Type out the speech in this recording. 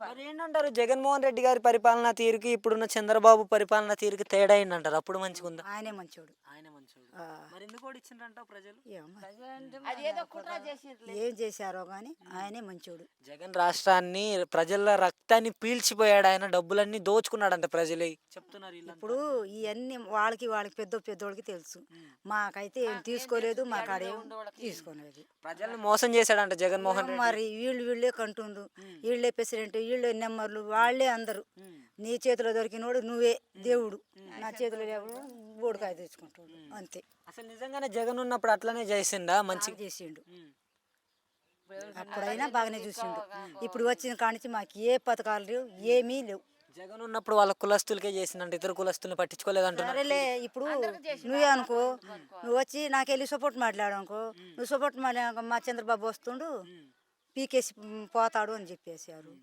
మరి ఏంటంటారు జగన్మోహన్ రెడ్డి గారి పరిపాలనా తీరుకి ఇప్పుడున్న చంద్రబాబు పరిపాలనా తీరుకి తేడా ఏంటంటారు? అప్పుడు మంచిగా ఉందా? ఆయనే మంచోడు. ఆయన మంచోడు. మరి ఎందుకు ఓడిచ్చిండ్రంటావు ప్రజలు? ఏం చేశారో గాని ఆయనే మంచోడు. జగన్ రాష్ట్రాన్ని ప్రజల రక్తాన్ని పీల్చిపోయాడు, ఆయన డబ్బులన్నీ దోచుకున్నాడంట ప్రజలే చెప్తున్నారు వీళ్ళంతా. ఇప్పుడు ఇవన్నీ వాళ్ళకి పెద్దోళ్ళకి తెలుసు. మాకైతే ఏం తీసుకోలేదు, మా కాడేం తీసుకోలేదు. ప్రజల్ని మోసం చేశాడంట జగన్మోహన్ రెడ్డి. మరి వీళ్ళే కంటుండ్రు, వీళ్ళే ప్రెసిడెంట్, వీళ్ళే నెంబర్లు, వాళ్ళే అందరూ. నీ చేతిలో దొరికినోడు నువ్వే దేవుడు, నా చేతిలో బోడికాయ తెచ్చుకుంటాడు అంతే. అసలు నిజంగానే జగన్ ఉన్నప్పుడు అట్లనే చేసిండా? మంచిగా చేసిండు. అప్పుడైనా బాగానే చూసిండు. ఇప్పుడు వచ్చిన కానించి మాకు ఏ పథకాలు లేవు, ఏమీ లేవు. జగన్ ఉన్నప్పుడు వాళ్ళ కులస్తులకే చేసిందంటే ఇతర కులస్తుల్ని పట్టించుకోలేదంటున్నారు. సరేలే, ఇప్పుడు నువ్వే అనుకో, నువ్వు వచ్చి నాకెళ్ళి సపోర్ట్ మాట్లాడానుకో, నువ్వు సపోర్ట్ మాట్లాడాక మా చంద్రబాబు వస్తుండు పీకేసి పోతాడు అని చెప్పేసారు.